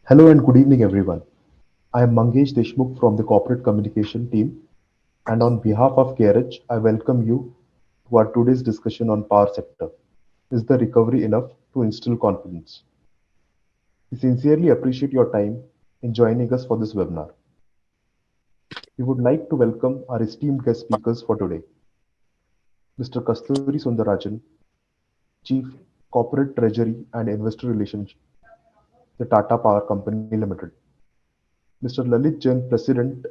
Hello and good evening, everyone. I am Mangesh Deshmukh from the Corporate Communication team, and on behalf of CareEdge, I welcome you to our today's discussion on power sector. Is the recovery enough to instill confidence? We sincerely appreciate your time in joining us for this webinar. We would like to welcome our esteemed guest speakers for today, Mr. Kasturi Soundararajan, Chief Corporate Treasury and Investor Relations, the Tata Power Company Limited, Mr. Lalit Jain, President,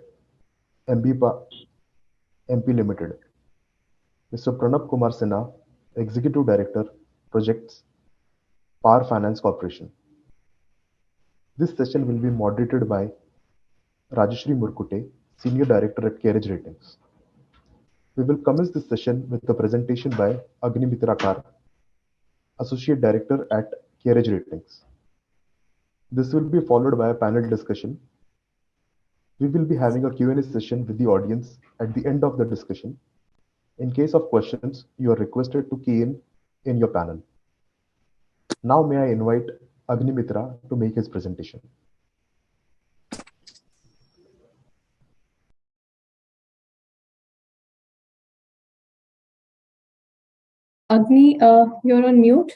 MP Limited, Mr. Pranab Kumar Sinha, Executive Director, Projects, Power Finance Corporation. This session will be moderated by Rajashree Murkute, Senior Director at CareEdge Ratings. We will commence this session with a presentation by Agnimitra Kar, Associate Director at CareEdge Ratings. This will be followed by a panel discussion. We will be having a Q&A session with the audience at the end of the discussion. In case of questions, you are requested to key in your panel. Now may I invite Agnimitra to make his presentation. Agni, you're on mute.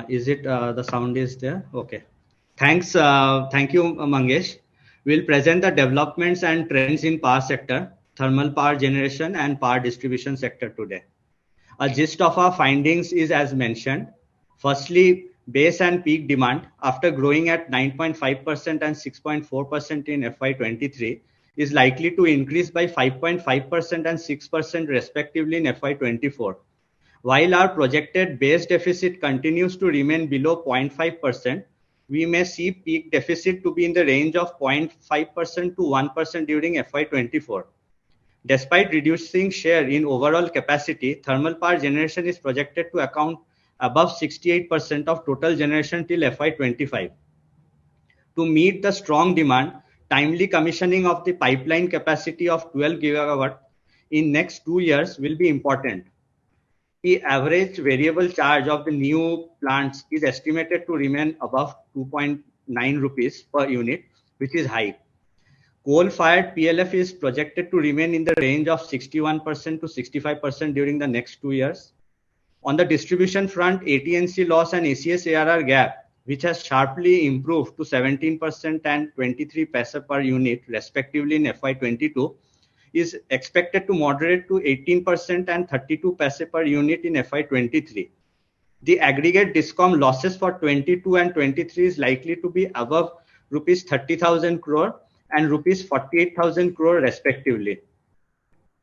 Is it the sound is there? Okay. Thank you, Mangesh. We'll present the developments and trends in power sector, thermal power generation and power distribution sector today. A gist of our findings is as mentioned. Firstly, base and peak demand after growing at 9.5% and 6.4% in FY23 is likely to increase by 5.5% and 6% respectively in FY24. While our projected base deficit continues to remain below 0.5%, we may see peak deficit to be in the range of 0.5% to 1% during FY24. Despite reducing share in overall capacity, thermal power generation is projected to account above 68% of total generation till FY25. To meet the strong demand, timely commissioning of the pipeline capacity of 12 gigawatt in next 2 years will be important. The average variable charge of the new plants is estimated to remain above 2.9 rupees per unit, which is high. Coal-fired PLF is projected to remain in the range of 61% to 65% during the next 2 years. On the distribution front, AT&C loss and ACS ARR gap, which has sharply improved to 17% and 23 paisa per unit respectively in FY22, is expected to moderate to 18% and 32 paise per unit in FY23. The aggregate DISCOM losses for 22 and 23 is likely to be above rupees 30,000 crore and rupees 48,000 crore respectively.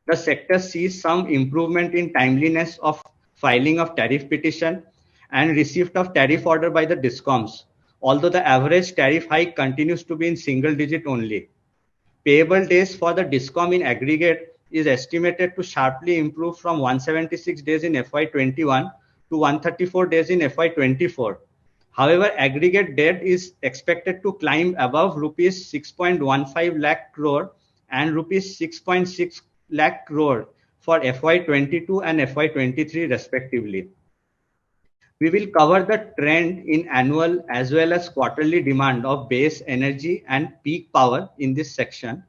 The sector sees some improvement in timeliness of filing of tariff petition and receipt of tariff order by the DISCOMs, although the average tariff hike continues to be in single digit only. Payable days for the DISCOM in aggregate is estimated to sharply improve from 176 days in FY21 to 134 days in FY24. However, aggregate debt is expected to climb above rupees 6.15 lakh crore and rupees 6.6 lakh crore for FY22 and FY23 respectively. We will cover the trend in annual as well as quarterly demand of base energy and peak power in this section.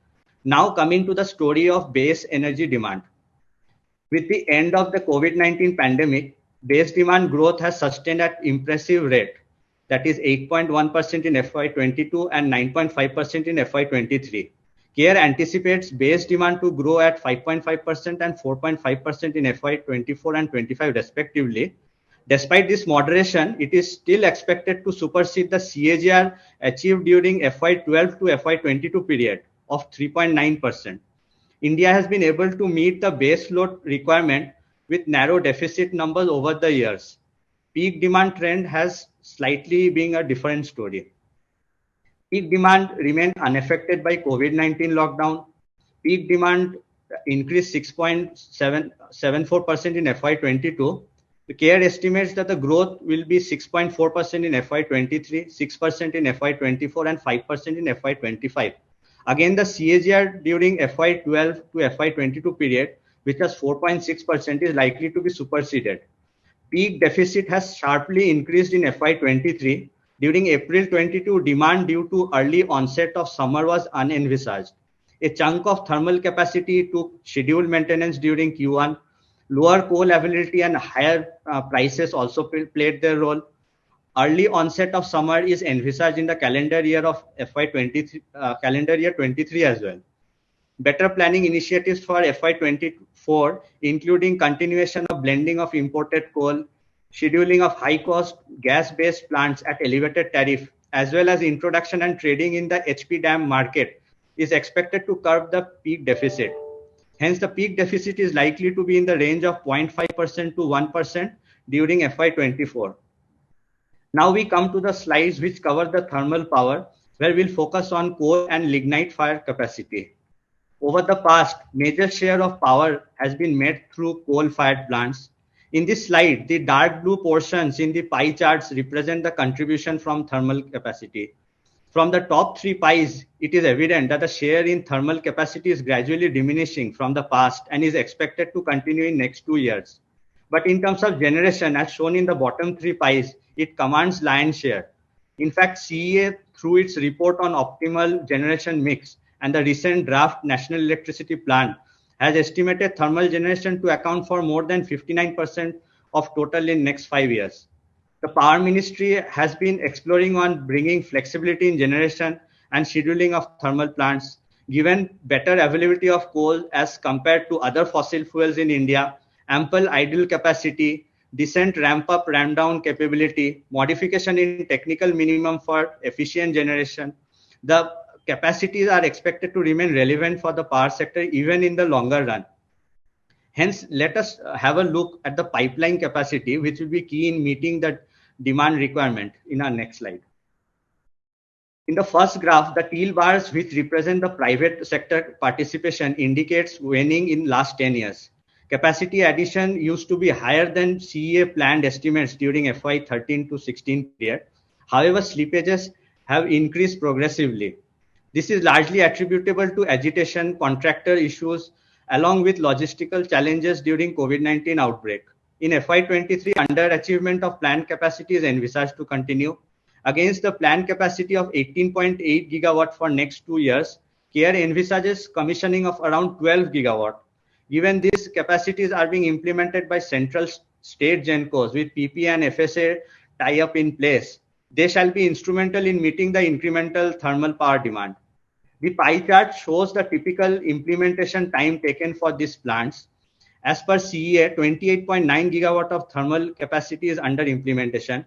Now coming to the story of base energy demand. With the end of the COVID-19 pandemic, base demand growth has sustained at impressive rate, that is 8.1% in FY22 and 9.5% in FY23. CARE anticipates base demand to grow at 5.5% and 4.5% in FY24 and 25 respectively. Despite this moderation, it is still expected to supersede the CAGR achieved during FY12 to FY22 period of 3.9%. India has been able to meet the base load requirement with narrow deficit numbers over the years. Peak demand trend has slightly been a different story. Peak demand remained unaffected by COVID-19 lockdown. Peak demand increased 6.74% in FY22. The CARE estimates that the growth will be 6.4% in FY23, 6% in FY24 and 5% in FY25. Again, the CAGR during FY12 to FY22 period which was 4.6%, is likely to be superseded. Peak deficit has sharply increased in FY23. During April 22, demand due to early onset of summer was unenvisaged. A chunk of thermal capacity took scheduled maintenance during Q1. Lower coal availability and higher prices also played their role. Early onset of summer is envisaged in the calendar year of FY23, calendar year 23 as well. Better planning initiatives for FY24, including continuation of blending of imported coal, scheduling of high-cost gas-based plants at elevated tariff, as well as introduction and trading in the HP dam market, is expected to curb the peak deficit. Hence, the peak deficit is likely to be in the range of 0.5% to 1% during FY24. Now we come to the slides which cover the thermal power, where we'll focus on coal and lignite fire capacity. Over the past, major share of power has been made through coal-fired plants. In this slide, the dark blue portions in the pie charts represent the contribution from thermal capacity. From the top three pies, it is evident that the share in thermal capacity is gradually diminishing from the past and is expected to continue in next 2 years. But in terms of generation, as shown in the bottom three pies, it commands lion's share. In fact, CEA, through its report on optimal generation mix and the recent draft National Electricity Plan, has estimated thermal generation to account for more than 59% of total in next 5 years. The Power Ministry has been exploring on bringing flexibility in generation and scheduling of thermal plants, given better availability of coal as compared to other fossil fuels in India, ample idle capacity, decent ramp-up, ramp-down capability, modification in technical minimum for efficient generation. The capacities are expected to remain relevant for the power sector even in the longer run. Hence, let us have a look at the pipeline capacity, which will be key in meeting the demand requirement in our next slide. In the first graph, the teal bars which represent the private sector participation indicates waning in last 10 years. Capacity addition used to be higher than CEA planned estimates during FY13 to 16 period. However, slippages have increased progressively. This is largely attributable to agitation, contractor issues, along with logistical challenges during COVID-19 outbreak. In FY23, underachievement of planned capacity is envisaged to continue. Against the planned capacity of 18.8 gigawatt for next 2 years, CARE envisages commissioning of around 12 gigawatt. Given these capacities are being implemented by central state GenCos with PPA and FSA tie-up in place, they shall be instrumental in meeting the incremental thermal power demand. The pie chart shows the typical implementation time taken for these plants. As per CEA, 28.9 gigawatt of thermal capacity is under implementation.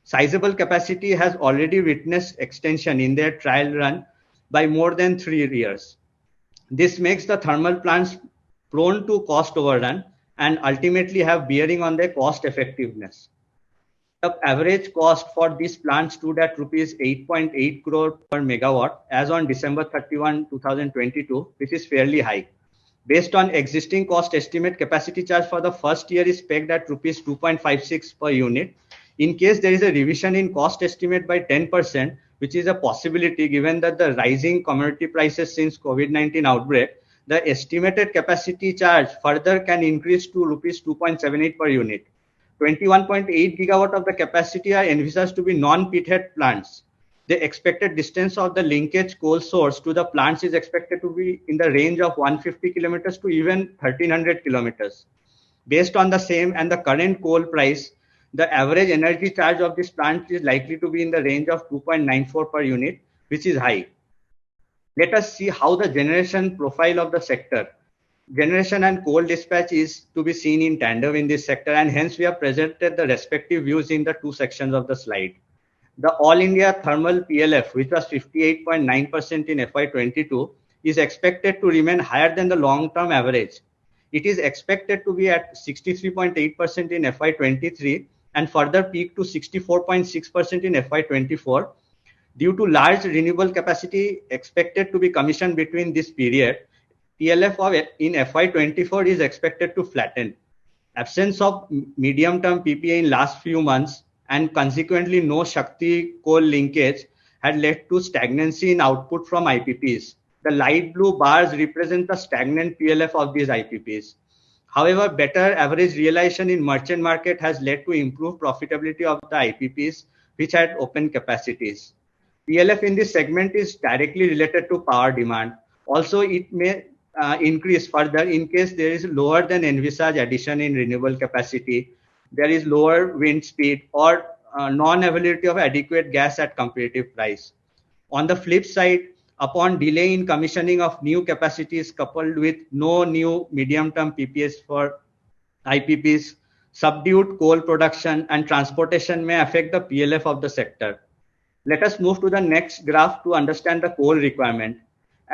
Sizable capacity has already witnessed extension in their trial run by more than 3 years. This makes the thermal plants prone to cost overrun and ultimately have bearing on their cost effectiveness. The average cost for these plants stood at rupees 8.8 crore per megawatt as on December 31, 2022, which is fairly high. Based on existing cost estimate, capacity charge for the first year is pegged at rupees 2.56 per unit. In case there is a revision in cost estimate by 10%, which is a possibility given that the rising commodity prices since COVID-19 outbreak, the estimated capacity charge further can increase to rupees 2.78 per unit. 21.8 gigawatt of the capacity are envisaged to be non-pithead plants. The expected distance of the linkage coal source to the plants is expected to be in the range of 150 kilometers to even 1300 kilometers. Based on the same and the current coal price, the average energy charge of this plant is likely to be in the range of 2.94 per unit, which is high. Let us see how the generation profile of the sector. Generation and coal dispatch is to be seen in tandem in this sector, and hence we have presented the respective views in the two sections of the slide. The All India Thermal PLF, which was 58.9% in FY22, is expected to remain higher than the long-term average. It is expected to be at 63.8% in FY23 and further peak to 64.6% in FY24. Due to large renewable capacity expected to be commissioned between this period, PLF in FY24 is expected to flatten. Absence of medium-term PPA in last few months and consequently no Shakti coal linkage had led to stagnancy in output from IPPs. The light blue bars represent the stagnant PLF of these IPPs. However, better average realization in merchant market has led to improved profitability of the IPPs which had open capacities. PLF in this segment is directly related to power demand. Also, it may increase further in case there is lower than envisaged addition in renewable capacity, there is lower wind speed, or non-availability of adequate gas at competitive price. On the flip side, upon delay in commissioning of new capacities coupled with no new medium-term PPAs for IPPs, subdued coal production and transportation may affect the PLF of the sector. Let us move to the next graph to understand the coal requirement.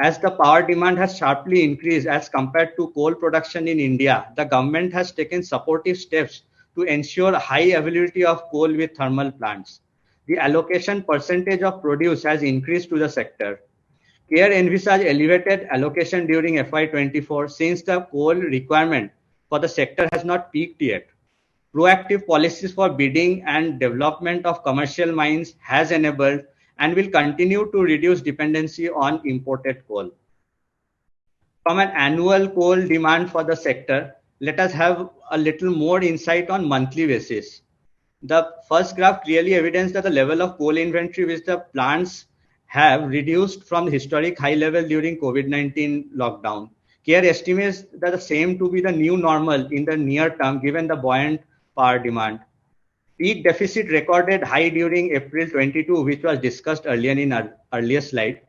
As the power demand has sharply increased as compared to coal production in India, the government has taken supportive steps to ensure high availability of coal with thermal plants. The allocation percentage of produce has increased to the sector. CARE envisaged elevated allocation during FY24 since the coal requirement for the sector has not peaked yet. Proactive policies for bidding and development of commercial mines has enabled and will continue to reduce dependency on imported coal. From an annual coal demand for the sector, let us have a little more insight on monthly basis. The first graph clearly evidences that the level of coal inventory which the plants have reduced from the historic high level during COVID-19 lockdown. CARE estimates that the same to be the new normal in the near term given the buoyant power demand. Peak deficit recorded high during April 22, which was discussed earlier in our earlier slide.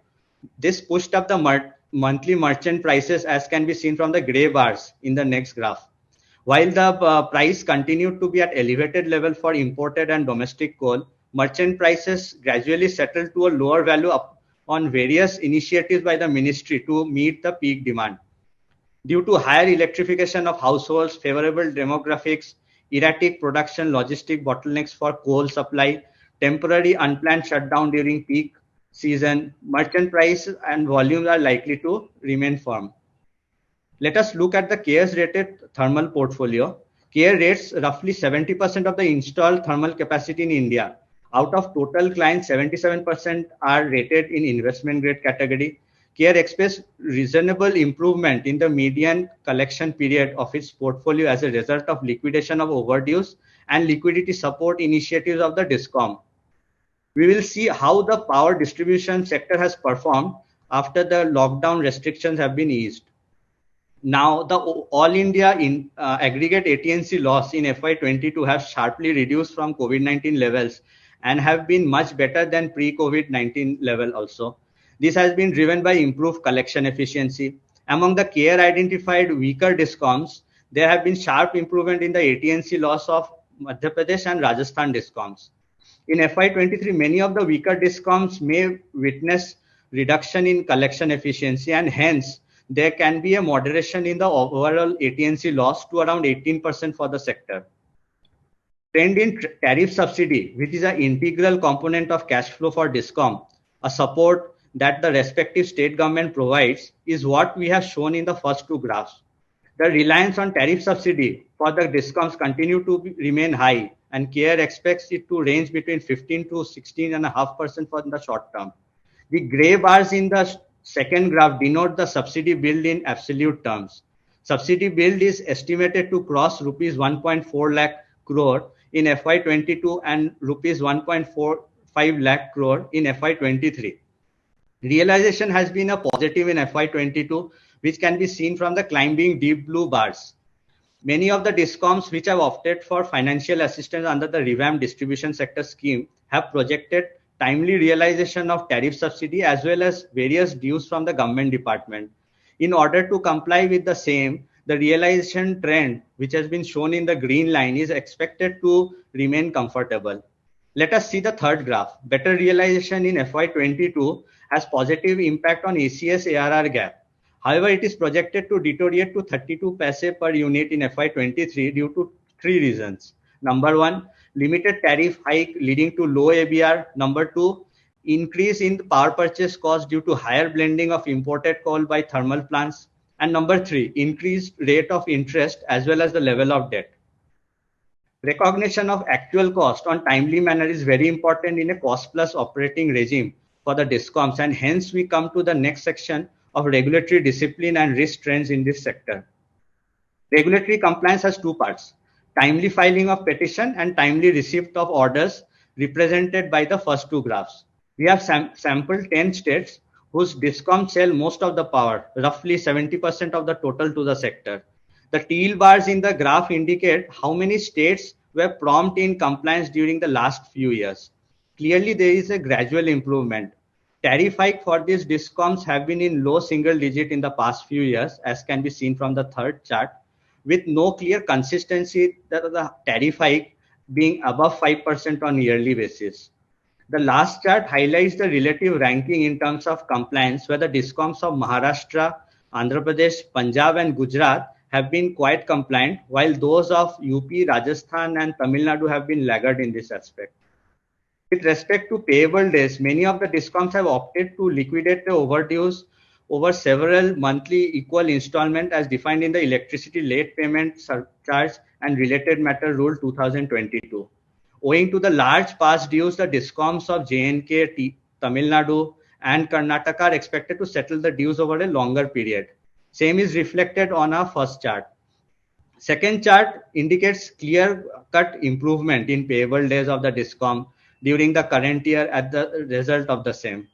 This pushed up the monthly merchant prices as can be seen from the gray bars in the next graph. While the price continued to be at elevated level for imported and domestic coal, merchant prices gradually settled to a lower value on various initiatives by the ministry to meet the peak demand. Due to higher electrification of households, favorable demographics, erratic production logistic bottlenecks for coal supply, temporary unplanned shutdown during peak season, merchant price and volumes are likely to remain firm. Let us look at the CARE's rated thermal portfolio. CARE rates roughly 70% of the installed thermal capacity in India. Out of total clients, 77% are rated in investment grade category. CARE expects reasonable improvement in the median collection period of its portfolio as a result of liquidation of overdues and liquidity support initiatives of the DISCOM. We will see how the power distribution sector has performed after the lockdown restrictions have been eased. Now, the all India aggregate AT&C loss in FY22 have sharply reduced from COVID-19 levels and have been much better than pre-COVID-19 level also. This has been driven by improved collection efficiency. Among the CARE identified weaker DISCOMs, there have been sharp improvement in the AT&C loss of Madhya Pradesh and Rajasthan DISCOMs. In FY23, many of the weaker DISCOMs may witness reduction in collection efficiency and hence there can be a moderation in the overall AT&C loss to around 18% for the sector. Trend in tariff subsidy, which is an integral component of cash flow for DISCOM, a support that the respective state government provides, is what we have shown in the first two graphs. The reliance on tariff subsidy for the DISCOMs continue to remain high, and CARE expects it to range between 15 to 16.5% for the short term. The gray bars in the second graph denote the subsidy billed in absolute terms. Subsidy billed is estimated to cross rupees 1.4 lakh crore in FY22 and rupees 1.45 lakh crore in FY23. Realization has been a positive in FY22, which can be seen from the climbing deep blue bars. Many of the DISCOMs which have opted for financial assistance under the revamped distribution sector scheme have projected timely realization of tariff subsidy as well as various dues from the government department. In order to comply with the same, the realization trend, which has been shown in the green line, is expected to remain comfortable. Let us see the third graph. Better realization in FY22 has positive impact on ACS ARR gap. However, it is projected to deteriorate to 32 paise per unit in FY23 due to three reasons. Number one, limited tariff hike leading to low ABR. Number two, increase in the power purchase cost due to higher blending of imported coal by thermal plants. And number three, increased rate of interest as well as the level of debt. Recognition of actual cost on timely manner is very important in a cost plus operating regime for the DISCOMs, and hence we come to the next section of regulatory discipline and risk trends in this sector. Regulatory compliance has two parts: timely filing of petition and timely receipt of orders, represented by the first two graphs. We have sampled 10 states whose DISCOMs sell most of the power, roughly 70% of the total to the sector. The teal bars in the graph indicate how many states were prompt in compliance during the last few years. Clearly, there is a gradual improvement. Tariff hike for these DISCOMs have been in low single digit in the past few years, as can be seen from the third chart, with no clear consistency that the tariff hike being above 5% on yearly basis. The last chart highlights the relative ranking in terms of compliance, where the DISCOMs of Maharashtra, Andhra Pradesh, Punjab, and Gujarat have been quite compliant, while those of UP, Rajasthan, and Tamil Nadu have been laggard in this aspect. With respect to payable days, many of the DISCOMs have opted to liquidate the overdues over several monthly equal installments as defined in the Electricity Late Payment Surcharge and Related Matter Rule 2022. Owing to the large past dues, the DISCOMs of Jain, Tamil Nadu, and Karnataka are expected to settle the dues over a longer period. Same is reflected on our first chart. Second chart indicates clear-cut improvement in payable days of the DISCOM during the current year as the result of the same.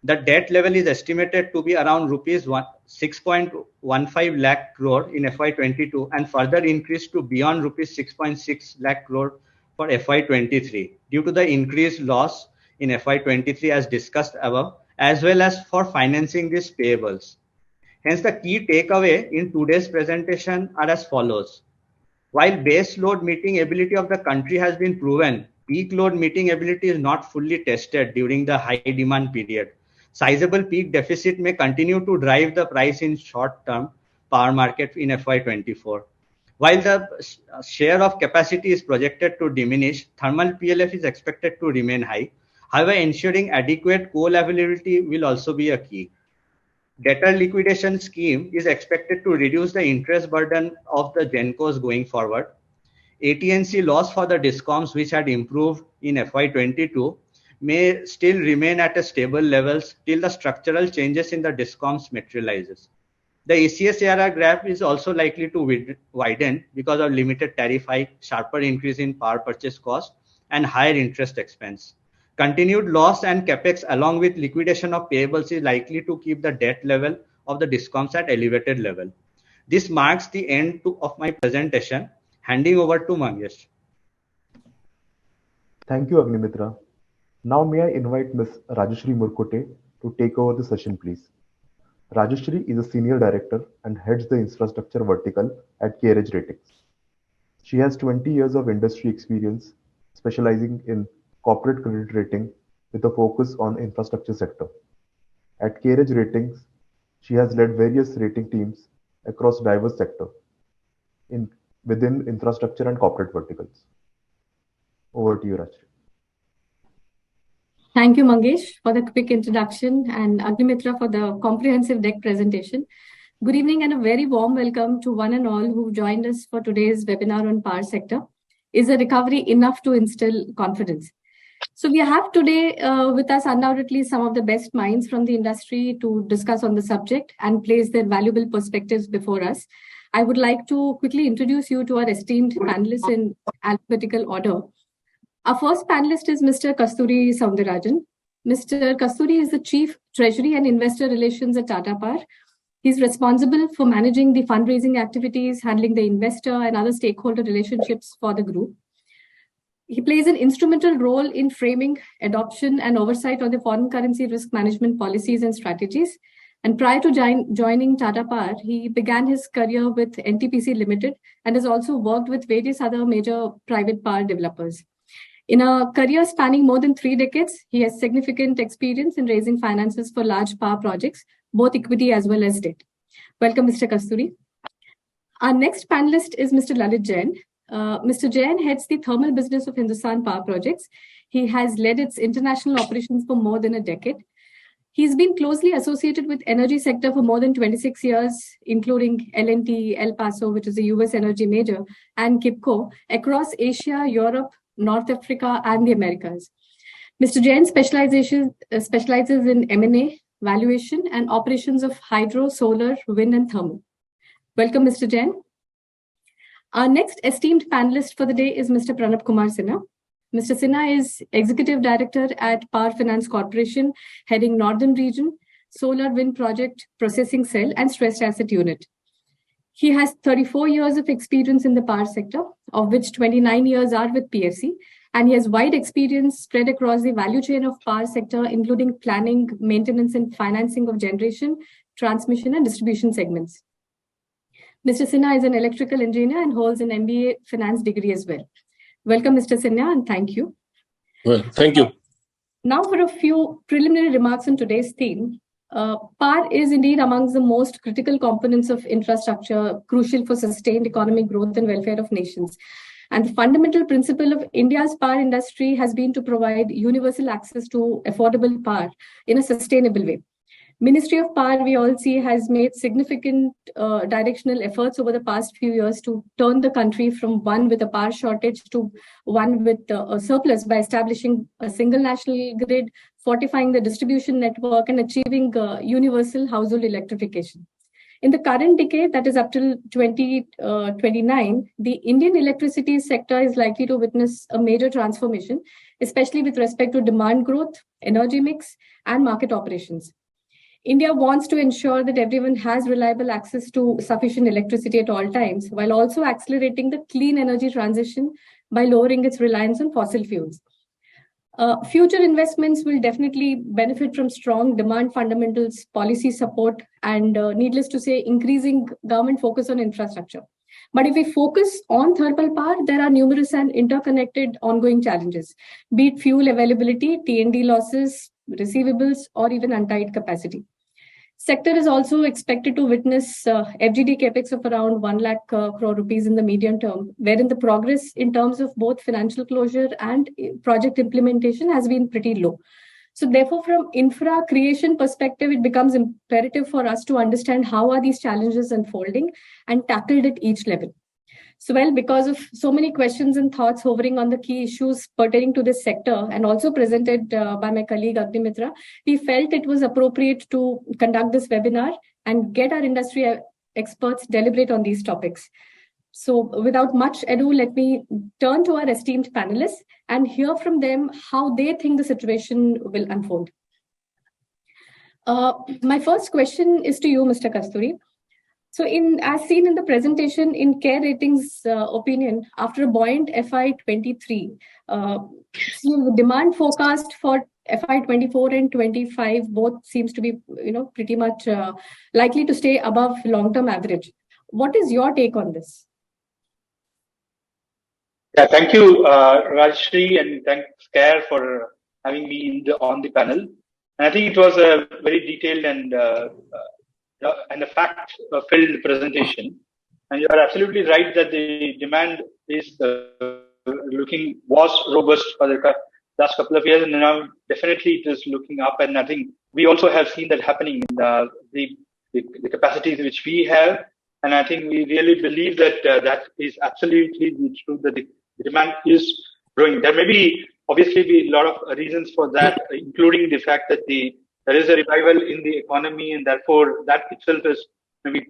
The debt level is estimated to be around rupees 6.15 lakh crore in FY22 and further increased to beyond rupees 6.6 lakh crore for FY23 due to the increased loss in FY23 as discussed above, as well as for financing these payables. Hence, the key takeaway in today's presentation are as follows. While base load meeting ability of the country has been proven, peak load meeting ability is not fully tested during the high demand period. Sizable peak deficit may continue to drive the price in short-term power market in FY24. While the share of capacity is projected to diminish, thermal PLF is expected to remain high. However, ensuring adequate coal availability will also be a key. Debtor liquidation scheme is expected to reduce the interest burden of the GENCOs going forward. AT&C loss for the DISCOMs, which had improved in FY22, may still remain at a stable levels till the structural changes in the DISCOMs materializes. The ACS-ARR graph is also likely to widen because of limited tariff hike, sharper increase in power purchase cost, and higher interest expense. Continued loss and capex along with liquidation of payables is likely to keep the debt level of the DISCOMs at elevated level. This marks the end of my presentation. Handing over to Mangesh. Thank you, Agnimitra. Now may I invite Ms. Rajashree Murkute to take over the session, please. Rajashree is a Senior Director and heads the Infrastructure Vertical at CareEdge Ratings. She has 20 years of industry experience specializing in corporate credit rating with a focus on infrastructure sector. At CareEdge Ratings, she has led various rating teams across diverse sectors within infrastructure and corporate verticals. Over to you, Rajashree. Thank you, Mangesh, for the quick introduction and Agnimitra for the comprehensive deck presentation. Good evening and a very warm welcome to one and all who joined us for today's webinar on power sector. Is a recovery enough to instill confidence? So we have today with us undoubtedly some of the best minds from the industry to discuss on the subject and place their valuable perspectives before us. I would like to quickly introduce you to our esteemed panelists in alphabetical order. Our first panelist is Mr. Kasturi Soundararajan. Mr. Kasturi is the Chief Treasury and Investor Relations at Tata Power. He's responsible for managing the fundraising activities, handling the investor and other stakeholder relationships for the group. He plays an instrumental role in framing, adoption, and oversight of the foreign currency risk management policies and strategies. And prior to joining Tata Power, he began his career with NTPC Limited and has also worked with various other major private power developers. In a career spanning more than 3 decades, he has significant experience in raising finances for large power projects, both equity as well as debt. Welcome, Mr. Kasturi. Our next panelist is Mr. Lalit Jain. Mr. Jain heads the thermal business of Hindustan Power Projects. He has led its international operations for more than a decade. He's been closely associated with energy sector for more than 26 years, including L&T, El Paso, which is a US energy major, and KIPCO across Asia, Europe, North Africa, and the Americas. Mr. Jain specializes in M&A, valuation, and operations of hydro, solar, wind, and thermal. Welcome, Mr. Jain. Our next esteemed panelist for the day is Mr. Pranab Kumar Sinha. Mr. Sinha is Executive Director at Power Finance Corporation, heading Northern Region, Solar Wind Project Processing Cell and Stressed Asset Unit. He has 34 years of experience in the power sector, of which 29 years are with PFC, and he has wide experience spread across the value chain of power sector, including planning, maintenance, and financing of generation, transmission, and distribution segments. Mr. Sinha is an electrical engineer and holds an MBA finance degree as well. Welcome, Mr. Sinha, and thank you. Well, thank you. Now for a few preliminary remarks on today's theme. Power is indeed amongst the most critical components of infrastructure, crucial for sustained economic growth and welfare of nations. And the fundamental principle of India's power industry has been to provide universal access to affordable power in a sustainable way. Ministry of Power, we all see, has made significant directional efforts over the past few years to turn the country from one with a power shortage to one with a surplus by establishing a single national grid, fortifying the distribution network, and achieving universal household electrification. In the current decade, that is up till 2029, the Indian electricity sector is likely to witness a major transformation, especially with respect to demand growth, energy mix, and market operations. India wants to ensure that everyone has reliable access to sufficient electricity at all times, while also accelerating the clean energy transition by lowering its reliance on fossil fuels. Future investments will definitely benefit from strong demand fundamentals, policy support, and needless to say, increasing government focus on infrastructure. But if we focus on thermal power, there are numerous and interconnected ongoing challenges, be it fuel availability, T&D losses, receivables, or even untied capacity. Sector is also expected to witness FGD capex of around 1 lakh crore rupees in the medium term, wherein the progress in terms of both financial closure and project implementation has been pretty low. So therefore, from infra creation perspective, it becomes imperative for us to understand how are these challenges unfolding and tackled at each level. So, well, because of so many questions and thoughts hovering on the key issues pertaining to this sector and also presented by my colleague Agnimitra, we felt it was appropriate to conduct this webinar and get our industry experts deliberate on these topics. So without much ado, let me turn to our esteemed panelists and hear from them how they think the situation will unfold. My first question is to you, Mr. Kasturi. So as seen in the presentation, in Care Ratings opinion, after a buoyant FY23, the demand forecast for FY24 and 25 both seems to be, pretty much likely to stay above long-term average. What is your take on this? Yeah, thank you, Rajashree, and thanks, Care, for having me on the panel. And I think it was a very detailed and a fact-filled presentation. And you are absolutely right that the demand is was robust for the last couple of years, and now definitely it is looking up. And I think we also have seen that happening in the capacities which we have. And I think we really believe that that is absolutely true, that the demand is growing. There may be obviously a lot of reasons for that, including the fact that there is a revival in the economy, and therefore that itself is maybe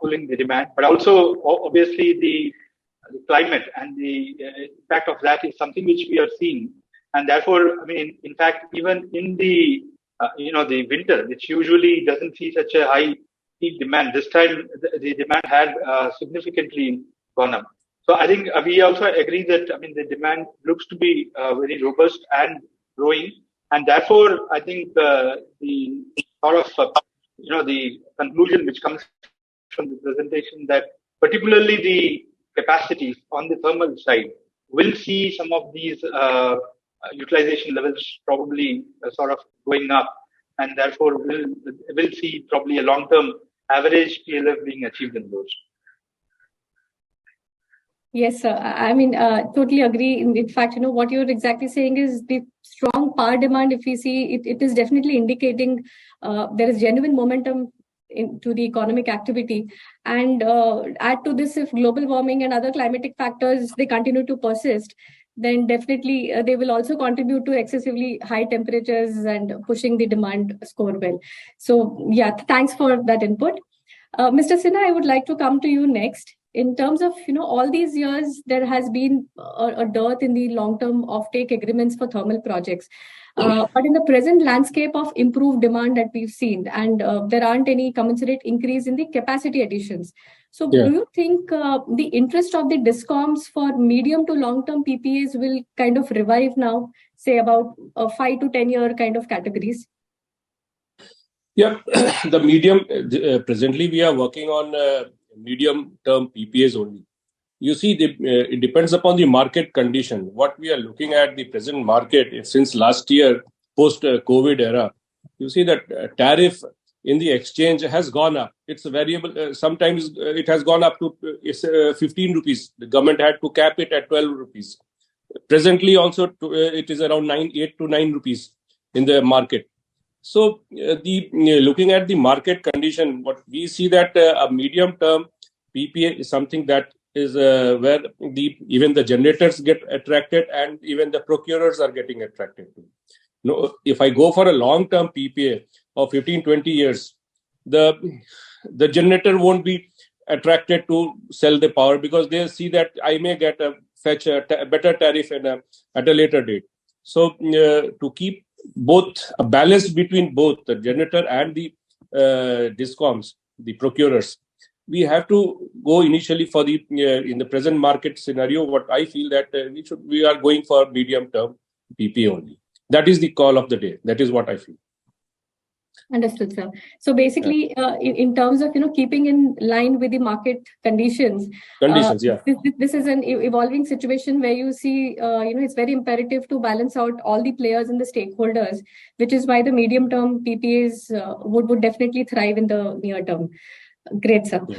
pulling the demand. But also, obviously, the climate and the impact of that is something which we are seeing. And therefore, I mean, in fact, even in the the winter, which usually doesn't see such a high peak demand, this time the demand had significantly gone up. So I think we also agree that the demand looks to be very robust and growing. And therefore, I think the sort of, the conclusion which comes from the presentation that particularly the capacities on the thermal side will see some of these utilization levels probably sort of going up, and therefore will see probably a long-term average PLF being achieved in those. Yes, sir. Totally agree. In fact, what you're exactly saying is the strong power demand, if we see, it is definitely indicating there is genuine momentum into the economic activity. And add to this, if global warming and other climatic factors, they continue to persist, then definitely they will also contribute to excessively high temperatures and pushing the demand score well. So, yeah, thanks for that input. Mr. Sinha, I would like to come to you next. in terms of, all these years, there has been a dearth in the long-term offtake agreements for thermal projects. But in the present landscape of improved demand that we've seen, and there aren't any commensurate increase in the capacity additions. So do you think the interest of the discoms for medium to long-term PPAs will kind of revive now, say about 5 to 10 year kind of categories? Yeah, the medium, presently we are working on medium-term PPAs only. You see, it depends upon the market condition. What we are looking at the present market since last year, post-COVID era, you see that tariff in the exchange has gone up. It's a variable. Sometimes it has gone up to 15 rupees. The government had to cap it at 12 rupees. Presently also, it is around 8 to 9 rupees in the market. So, looking at the market condition, what we see that a medium-term PPA is something that is where even the generators get attracted and even the procurers are getting attracted to. If I go for a long-term PPA of 15, 20 years, the generator won't be attracted to sell the power because they see that I may get fetch a better tariff at a later date. So to keep both a balance between both the generator and the discoms, the procurers, we have to go initially for the in the present market scenario. What I feel that we are going for medium term PPA only. That is the call of the day. That is what I feel. Understood, sir. So basically, in terms of keeping in line with the market conditions. Yeah. This is an evolving situation where you see, it's very imperative to balance out all the players and the stakeholders, which is why the medium-term PPAs would definitely thrive in the near term. Great, sir. Yeah.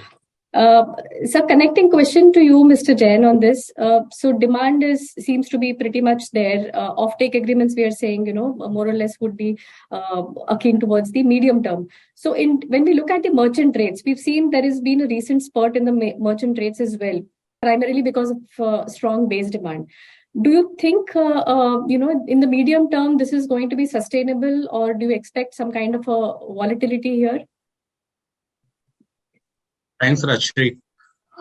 Sir, connecting question to you, Mr. Jain, on this. So demand seems to be pretty much there. Offtake agreements, we are saying, more or less would be akin towards the medium term. So when we look at the merchant rates, we've seen there has been a recent spurt in the merchant rates as well, primarily because of strong base demand. Do you think, in the medium term, this is going to be sustainable, or do you expect some kind of a volatility here? Thanks, Rajashree.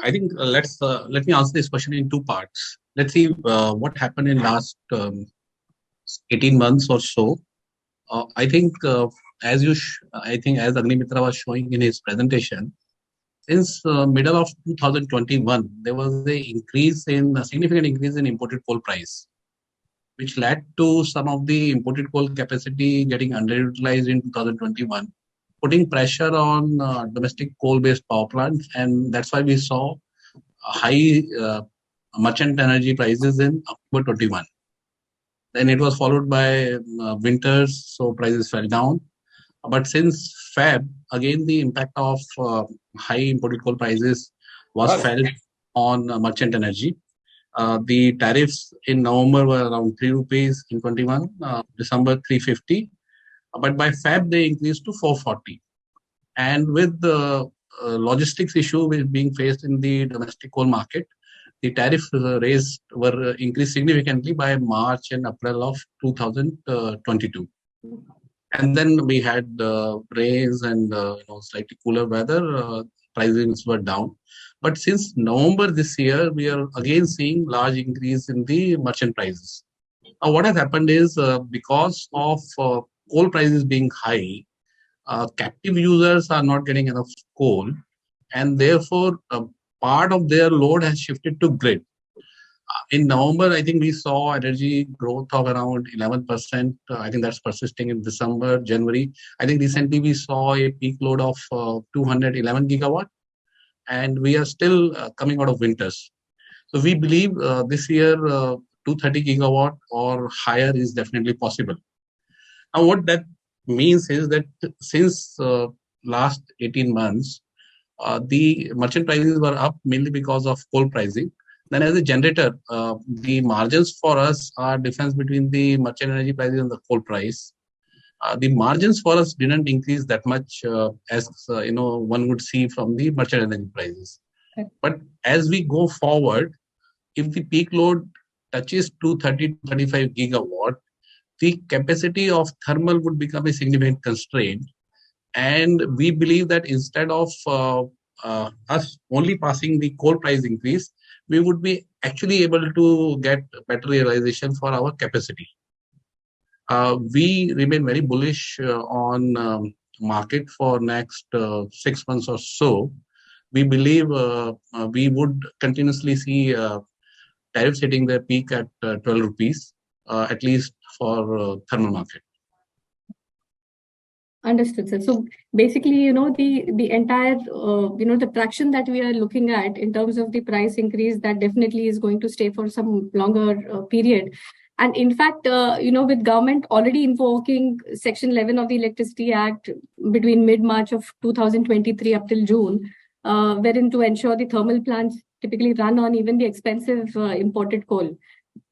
I think let me answer this question in two parts. Let's see what happened in last 18 months or so. I think as Agnimitra was showing in his presentation, since middle of 2021, there was a significant increase in imported coal price, which led to some of the imported coal capacity getting underutilized in 2021. Putting pressure on domestic coal-based power plants, and that's why we saw high merchant energy prices in October 21. Then it was followed by winters, so prices fell down. But since Feb, again the impact of high imported coal prices was felt on merchant energy. The tariffs in November were around 3 rupees in 21, December 350. But by Feb, they increased to 440. And with the logistics issue being faced in the domestic coal market, the tariffs were increased significantly by March and April of 2022. And then we had rains and slightly cooler weather. Prices were down. But since November this year, we are again seeing large increase in the merchant prices. Now, what has happened is because of coal prices being high, captive users are not getting enough coal, and therefore part of their load has shifted to grid. In November, I think we saw energy growth of around 11%. I think that's persisting in December, January. I think recently we saw a peak load of 211 gigawatt, and we are still coming out of winters. So we believe this year 230 gigawatt or higher is definitely possible. Now, what that means is that since last 18 months, the merchant prices were up mainly because of coal pricing. Then as a generator, the margins for us are difference between the merchant energy prices and the coal price. The margins for us didn't increase that much as one would see from the merchant energy prices. Okay. But as we go forward, if the peak load touches 230 to 35 gigawatt, the capacity of thermal would become a significant constraint. And we believe that instead of us only passing the coal price increase, we would be actually able to get better realization for our capacity. We remain very bullish on market for next 6 months or so. We believe we would continuously see tariffs hitting their peak at 12 rupees, at least for thermal market. Understood, sir. So basically, the entire, the traction that we are looking at in terms of the price increase, that definitely is going to stay for some longer period. And in fact, with government already invoking Section 11 of the Electricity Act between mid-March of 2023 up till June, wherein to ensure the thermal plants typically run on even the expensive imported coal.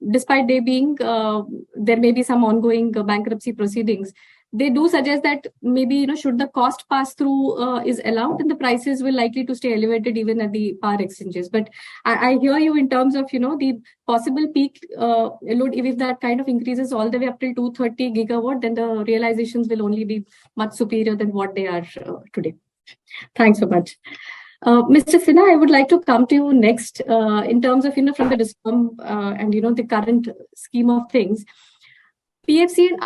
Despite there may be some ongoing bankruptcy proceedings, they do suggest that maybe, should the cost pass through is allowed, then the prices will likely to stay elevated even at the power exchanges. But I hear you in terms of, the possible peak load. If that kind of increases all the way up till 230 gigawatt, then the realizations will only be much superior than what they are today. Thanks so much. Mr. Sinha, I would like to come to you next in terms of, from the DISCOM and, the current scheme of things. PFC and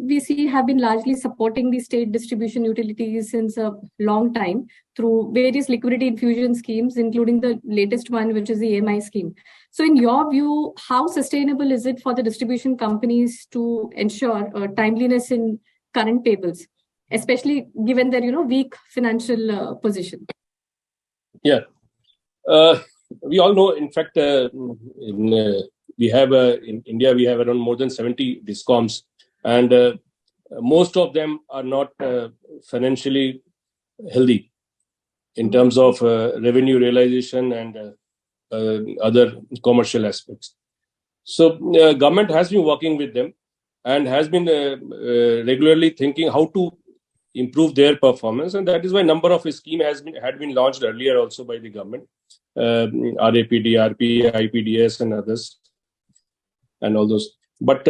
REC have been largely supporting the state distribution utilities since a long time through various liquidity infusion schemes, including the latest one, which is the AMI scheme. So in your view, how sustainable is it for the distribution companies to ensure timeliness in current payables, especially given their, weak financial position? Yeah. We all know, in fact, we have in India, we have around more than 70 DISCOMs, and most of them are not financially healthy in terms of revenue realization and other commercial aspects. So government has been working with them and has been regularly thinking how to improve their performance, and that is why number of schemes had been launched earlier also by the government, RAPD, RP, IPDS, and others. And all those, but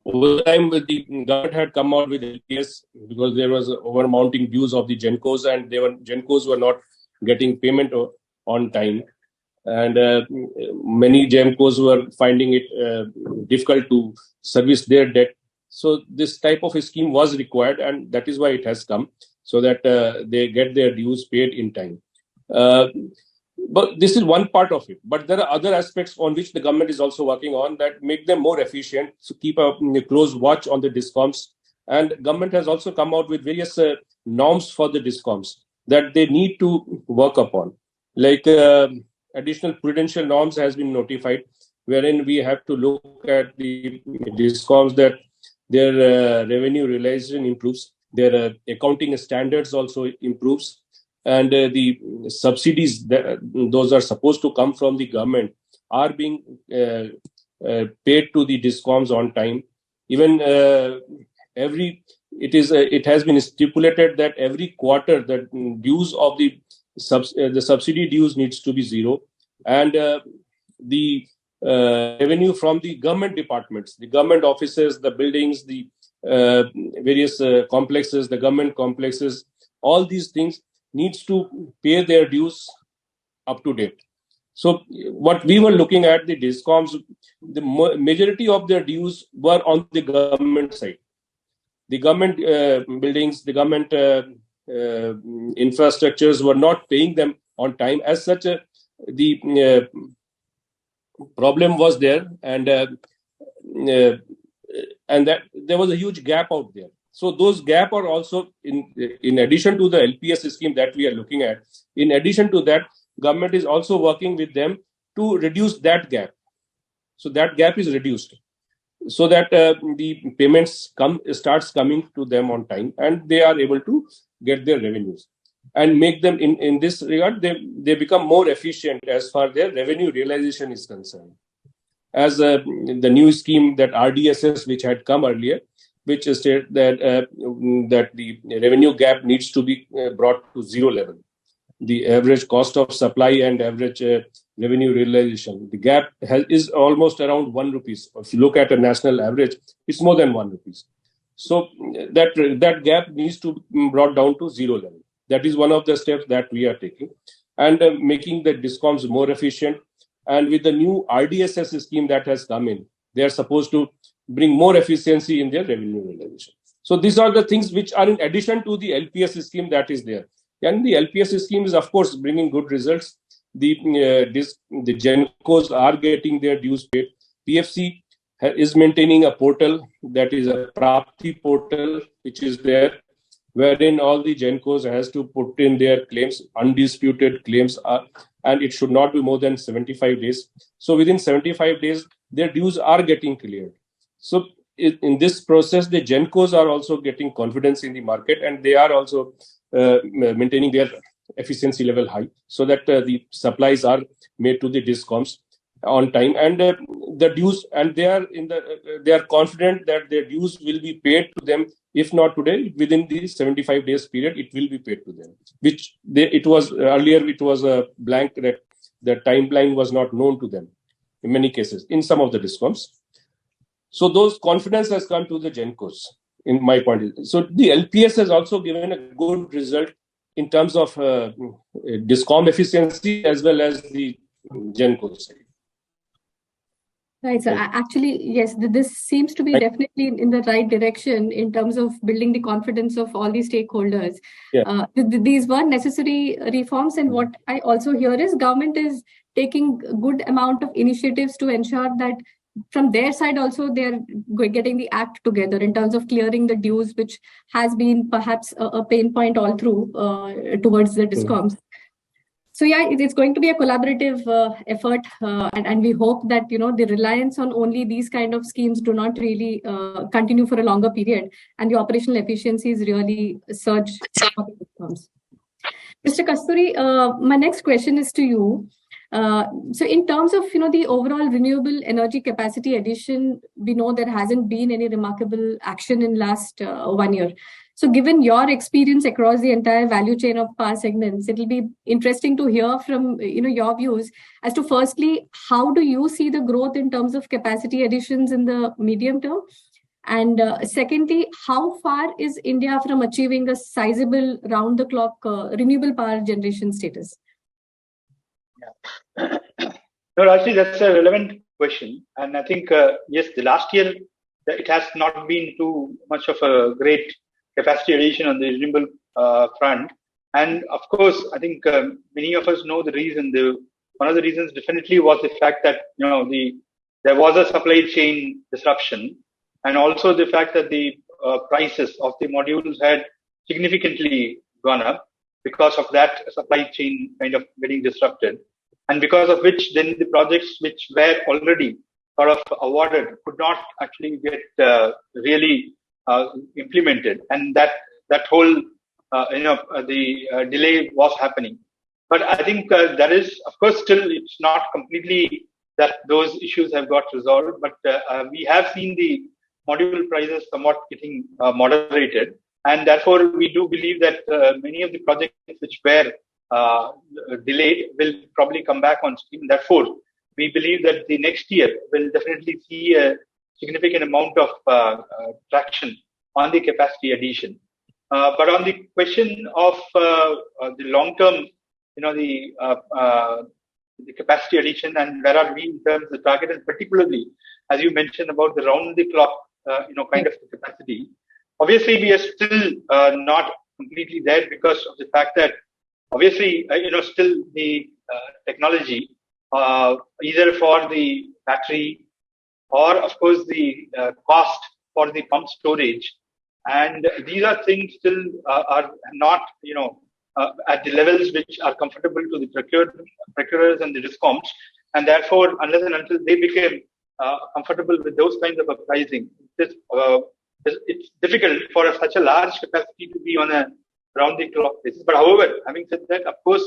over time, the government had come out with LPS because there was over-mounting dues of the GenCos, and GenCos were not getting payment on time, and many GenCos were finding it difficult to service their debt. So this type of a scheme was required, and that is why it has come, so that they get their dues paid in time. But this is one part of it. But there are other aspects on which the government is also working on that make them more efficient, to keep a close watch on the DISCOMs. And government has also come out with various norms for the DISCOMs that they need to work upon. Like additional prudential norms has been notified, wherein we have to look at the DISCOMs that their revenue realization improves, their accounting standards also improves, and the subsidies that those are supposed to come from the government are being paid to the DISCOMs on time. Even it has been stipulated that every quarter the dues of the subsidy dues needs to be zero, and the revenue from the government departments, the government offices, the buildings, the various complexes, the government complexes, all these things needs to pay their dues up to date. So what we were looking at, the DISCOMs, the majority of their dues were on the government side. The government buildings, the government infrastructures were not paying them on time. As such, the problem was there, and that there was a huge gap out there. So those gap are also in addition to the LPS scheme that we are looking at. In addition to that, government is also working with them to reduce that gap. So that gap is reduced, so that the payments starts coming to them on time, and they are able to get their revenues and make them in this regard. They become more efficient as far as their revenue realization is concerned. As the new scheme, that RDSS, which had come earlier, which stated that the revenue gap needs to be brought to zero level. The average cost of supply and average revenue realization, the gap is almost around 1 rupees. If you look at a national average, it's more than 1 rupees. So that gap needs to be brought down to zero level. That is one of the steps that we are taking, and making the discoms more efficient. And with the new RDSS scheme that has come in, they are supposed to bring more efficiency in their revenue realization. So these are the things which are in addition to the LPS scheme that is there. And the LPS scheme is, of course, bringing good results. The GenCos are getting their dues paid. PFC is maintaining a portal, that is a Prapti portal, which is there, wherein all the GenCos has to put in their claims, undisputed claims, and it should not be more than 75 days. So within 75 days, their dues are getting cleared. So in this process, the GenCos are also getting confidence in the market, and they are also maintaining their efficiency level high, so that the supplies are made to the discoms on time, and the dues, and they are confident that their dues will be paid to them. If not today, within the 75 days period, it will be paid to them. Which it was earlier, it was a blank, that the timeline was not known to them in many cases in some of the discoms. So those confidence has come to the GenCos, in my point of view. So the LPS has also given a good result in terms of discom efficiency as well as the GenCos. Right. So actually, yes, this seems to be definitely in the right direction in terms of building the confidence of all the stakeholders. Yeah. These were necessary reforms, and what I also hear is government is taking a good amount of initiatives to ensure that from their side also they're getting the act together in terms of clearing the dues, which has been perhaps a pain point all through towards the discoms. So yeah, it's going to be a collaborative effort, and we hope that the reliance on only these kind of schemes do not really continue for a longer period, and the operational efficiencies really surge. Mr. Kasturi, my next question is to you. So in terms of the overall renewable energy capacity addition, we know there hasn't been any remarkable action in last 1 year. So given your experience across the entire value chain of power segments, it will be interesting to hear from your views as to, firstly, how do you see the growth in terms of capacity additions in the medium term? And secondly, how far is India from achieving a sizable round-the-clock renewable power generation status? Yeah. No, actually, that's a relevant question. And I think, yes, the last year, it has not been too much of a great capacity addition on the renewable front. And of course, I think many of us know the reason. One of the reasons definitely was the fact that, there was a supply chain disruption, and also the fact that the prices of the modules had significantly gone up because of that supply chain kind of getting disrupted. And because of which then the projects which were already sort of awarded could not actually get really implemented, and that whole the delay was happening. But I think there is, of course, still it's not completely that those issues have got resolved, but we have seen the module prices somewhat getting moderated, and therefore we do believe that many of the projects which were delayed will probably come back on stream. Therefore, we believe that the next year will definitely see a significant amount of traction on the capacity addition. But on the question of the long term, the capacity addition and where are we in terms of the target, and particularly, as you mentioned about the round the clock, kind of capacity. Obviously, we are still not completely there because of the fact that obviously, still the technology, either for the battery or, of course, the cost for the pump storage. And these are things still are not, at the levels which are comfortable to the procurers and the discoms. And therefore, unless and until they become comfortable with those kinds of pricing, it's difficult for such a large capacity to be on a round-the-clock basis. But however, having said that, of course,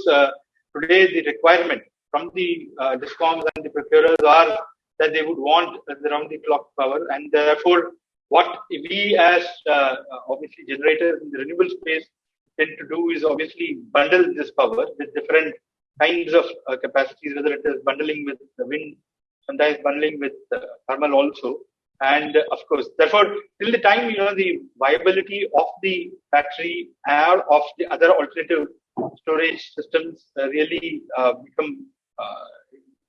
today the requirement from the discoms and the procurers are that they would want the round-the-clock power, and therefore, what we as obviously generators in the renewable space tend to do is obviously bundle this power with different kinds of capacities, whether it is bundling with the wind, sometimes bundling with thermal also. And of course, therefore, till the time the viability of the battery or of the other alternative storage systems really become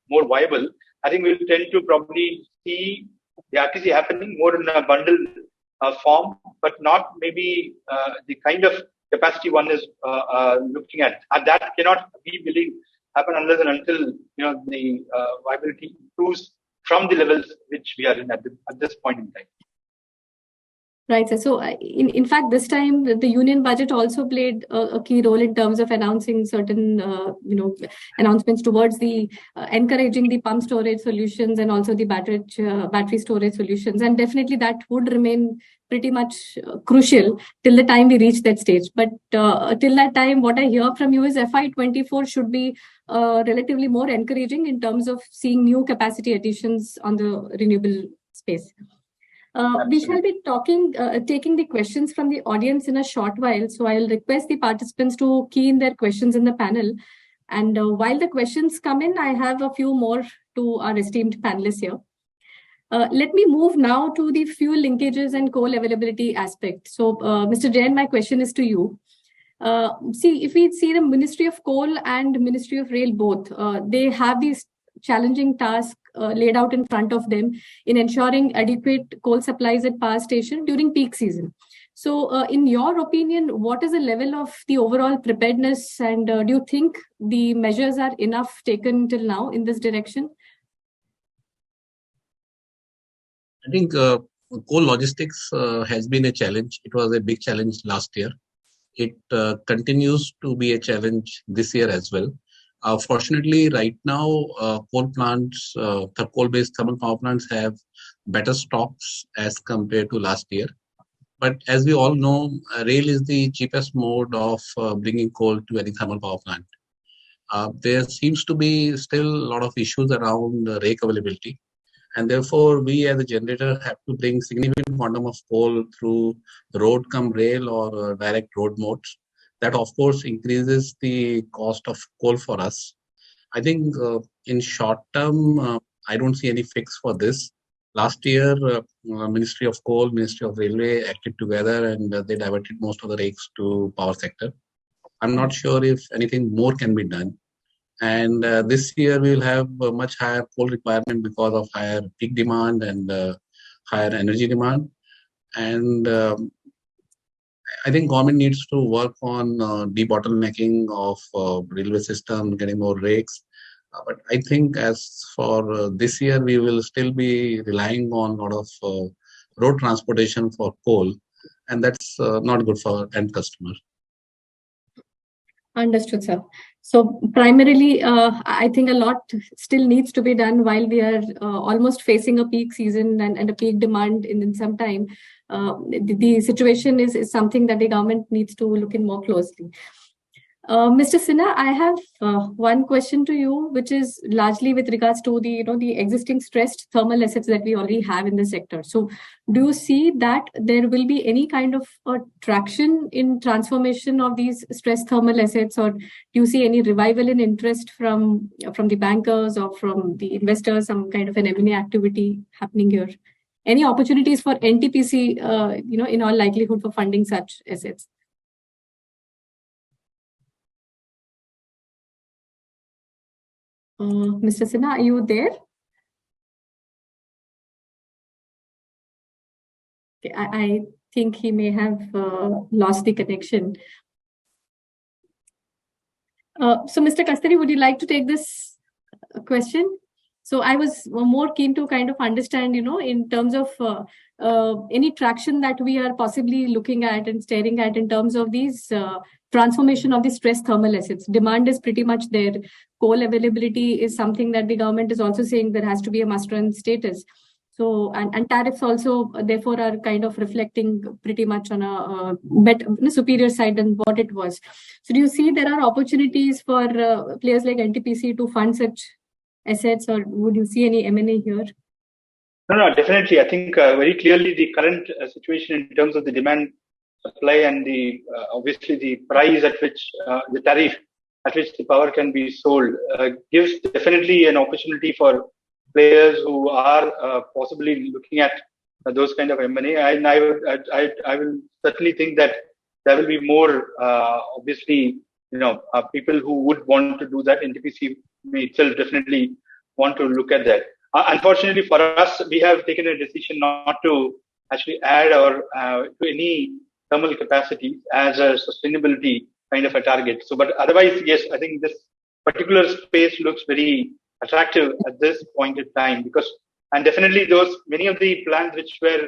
more viable, I think we'll tend to probably see the RTC happening more in a bundled form, but not maybe the kind of capacity one is looking at. And that cannot, we believe, happen unless and until the viability improves from the levels which we are in at this point in time. Right. So in fact, this time the union budget also played a key role in terms of announcing certain, announcements towards the encouraging the pump storage solutions and also the battery storage solutions. And definitely that would remain pretty much crucial till the time we reach that stage. But till that time, what I hear from you is FY24 should be relatively more encouraging in terms of seeing new capacity additions on the renewable space. We shall be taking the questions from the audience in a short while. So I'll request the participants to key in their questions in the panel. And while the questions come in, I have a few more to our esteemed panelists here. Let me move now to the fuel linkages and coal availability aspect. So Mr. Jain, my question is to you. If we see the Ministry of Coal and Ministry of Rail both, they have these challenging tasks laid out in front of them in ensuring adequate coal supplies at power station during peak season. So in your opinion, what is the level of the overall preparedness, and do you think the measures are enough taken till now in this direction? I think coal logistics has been a challenge. It was a big challenge last year. It continues to be a challenge this year as well. Fortunately, right now, coal plants, coal-based thermal power plants have better stocks as compared to last year. But as we all know, rail is the cheapest mode of bringing coal to any thermal power plant. There seems to be still a lot of issues around rake availability. And therefore, we as a generator have to bring significant quantum of coal through road come rail or direct road modes. That, of course, increases the cost of coal for us. I think in short term, I don't see any fix for this. Last year, Ministry of Coal, Ministry of Railway acted together and they diverted most of the rakes to power sector. I'm not sure if anything more can be done. And this year, we will have a much higher coal requirement because of higher peak demand and higher energy demand. And I think government needs to work on debottlenecking of railway system, getting more rakes. But I think as for this year, we will still be relying on a lot of road transportation for coal. And that's not good for end customer. Understood, sir. So primarily, I think a lot still needs to be done while we are almost facing a peak season and a peak demand in some time. The situation is something that the government needs to look in more closely. Mr. Sinha, I have one question to you, which is largely with regards to the existing stressed thermal assets that we already have in the sector. So, do you see that there will be any kind of traction in transformation of these stressed thermal assets, or do you see any revival in interest from the bankers or from the investors, some kind of an M&A activity happening here? Any opportunities for NTPC, in all likelihood for funding such assets? Mr. Sinha, are you there? Okay, I think he may have lost the connection. So, Mr. Kasturi, would you like to take this question? So, I was more keen to kind of understand, in terms of any traction that we are possibly looking at and staring at in terms of these transformation of the stressed thermal assets. Demand is pretty much there. Coal availability is something that the government is also saying there has to be a must-run status. So, and tariffs also, therefore, are kind of reflecting pretty much on a superior side than what it was. So, do you see there are opportunities for players like NTPC to fund such assets, or would you see any M&A here? No, definitely. I think very clearly the current situation in terms of the demand, supply, and the obviously the price at which the tariff at which the power can be sold gives definitely an opportunity for players who are possibly looking at those kind of M&A. And I will certainly think that there will be more, obviously, people who would want to do that. NTPC may itself definitely want to look at that. Unfortunately for us, we have taken a decision not to actually add or to any thermal capacity as a sustainability kind of a target. So, but otherwise, yes, I think this particular space looks very attractive at this point in time, because, and definitely many of the plants which were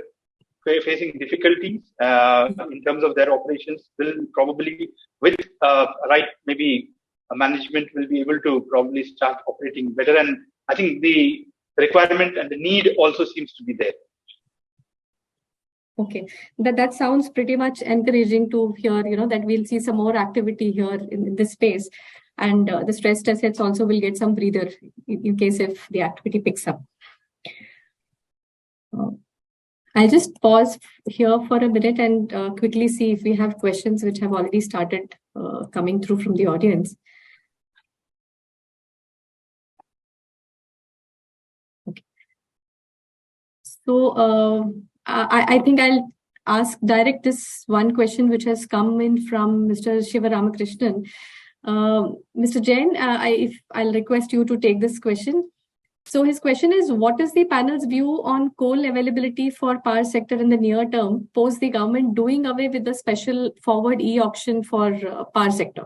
facing difficulties in terms of their operations will probably, with right, maybe management will be able to probably start operating better. And I think the requirement and the need also seems to be there. Okay, that sounds pretty much encouraging to hear, that we'll see some more activity here in this space. And the stressed assets also will get some breather in case if the activity picks up. I'll just pause here for a minute and quickly see if we have questions which have already started coming through from the audience. Okay. So I think I'll direct this one question which has come in from Mr. Shiva Ramakrishnan. Mr. Jain, I'll request you to take this question. So his question is, what is the panel's view on coal availability for power sector in the near term, post the government doing away with the special forward e-auction for power sector?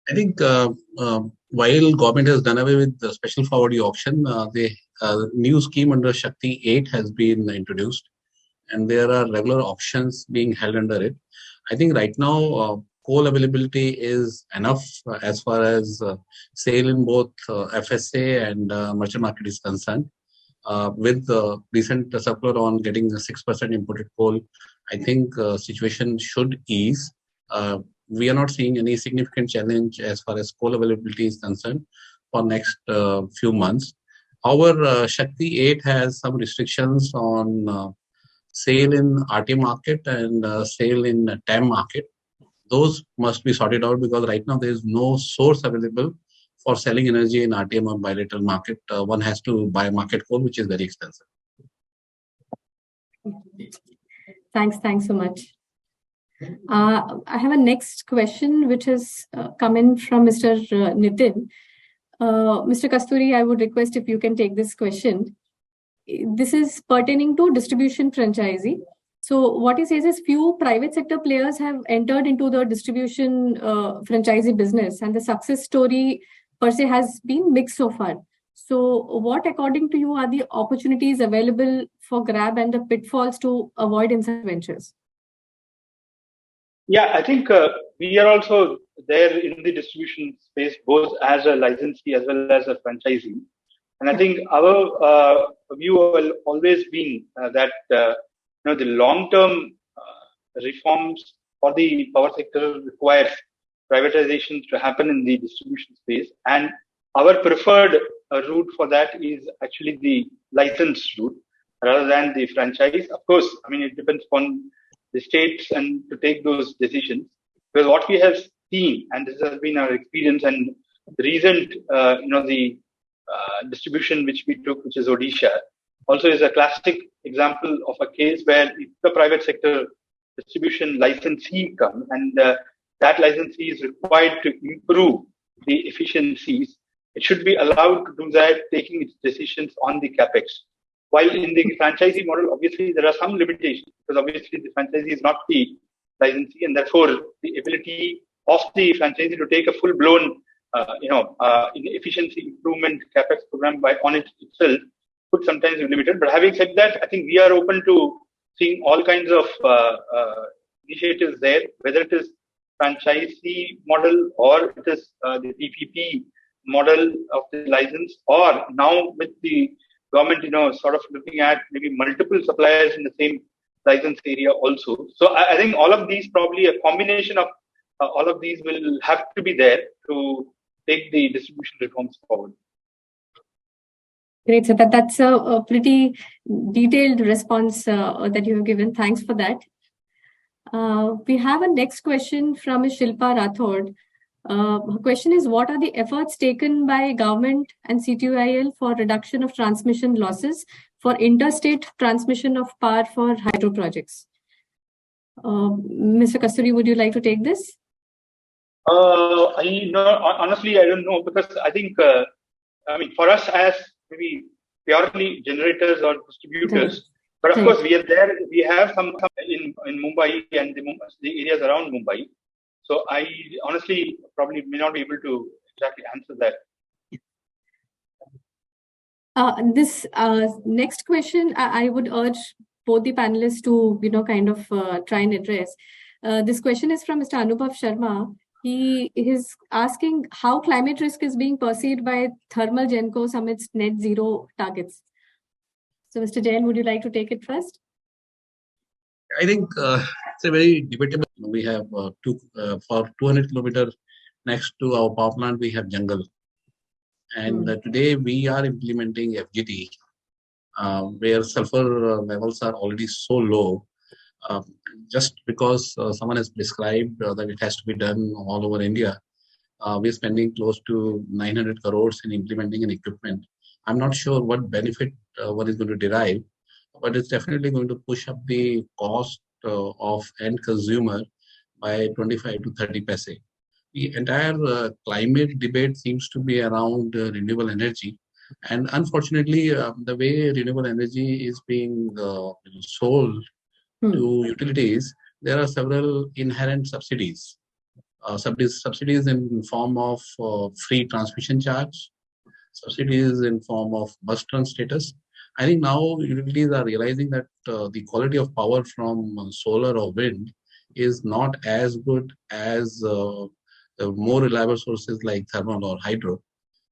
I think while government has done away with the special forward e-auction, the new scheme under Shakti 8 has been introduced, and there are regular auctions being held under it. I think right now coal availability is enough as far as sale in both FSA and merchant market is concerned. With the recent circular on getting 6% imported coal, I think situation should ease. We are not seeing any significant challenge as far as coal availability is concerned for next few months. However, Shakti 8 has some restrictions on sale in RT market and sale in TAM market. Those must be sorted out because right now there is no source available for selling energy in RTM or bilateral market. One has to buy market coal, which is very expensive. Thanks so much. I have a next question which has come in from Mr. Nitin. Mr. Kasturi, I would request if you can take this question. This is pertaining to distribution franchisee. So what he says is few private sector players have entered into the distribution franchisee business, and the success story per se has been mixed so far. So what, according to you, are the opportunities available for grab and the pitfalls to avoid in such ventures? Yeah, I think we are also there in the distribution space, both as a licensee as well as a franchisee. And I think our view will always be that the long-term reforms for the power sector requires privatization to happen in the distribution space. And our preferred route for that is actually the licensed route rather than the franchise. Of course, I mean, it depends upon the states and to take those decisions. Because what we have seen, and this has been our experience, and the recent, the distribution which we took, which is Odisha, also is a classic example of a case where if the private sector distribution licensee comes and that licensee is required to improve the efficiencies, it should be allowed to do that, taking its decisions on the capex. While in the franchisee model, obviously there are some limitations because obviously the franchisee is not the licensee, and therefore the ability of the franchisee to take a full-blown, efficiency improvement capex program on it itself could sometimes be limited. But having said that, I think we are open to seeing all kinds of initiatives there, whether it is franchisee model or it is the PPP model of the license, or now with the government, sort of looking at maybe multiple suppliers in the same license area also. So I think all of these, probably a combination of all of these will have to be there to take the distribution reforms forward. Great. So that's a pretty detailed response that you have given. Thanks for that. We have a next question from Shilpa Rathod. Her question is, what are the efforts taken by government and CTUIL for reduction of transmission losses for interstate transmission of power for hydro projects. Mr. Kasturi, would you like to take this? Honestly, I don't know, because I think, for us as maybe purely generators or distributors, but of course we are there. We have some in Mumbai and the areas around Mumbai. So I honestly probably may not be able to exactly answer that. This next question, I would urge both the panelists to try and address. This question is from Mr. Anubhav Sharma. He is asking how climate risk is being perceived by thermal gencos amidst net zero targets. So, Mr. Jain, would you like to take it first? I think it's a very debatable. We have for 200 kilometers next to our power plant, we have jungle. And today we are implementing FGT, where sulfur levels are already so low. Just because someone has prescribed that it has to be done all over India, we're spending close to 900 crores in implementing an equipment. I'm not sure what benefit one is going to derive, but it's definitely going to push up the cost of end consumer by 25 to 30 paise. The entire climate debate seems to be around renewable energy. And unfortunately, the way renewable energy is being sold to utilities, there are several inherent subsidies. Subsidies in form of free transmission charge, subsidies in form of bus turn status. I think now utilities are realizing that the quality of power from solar or wind is not as good as the more reliable sources like thermal or hydro.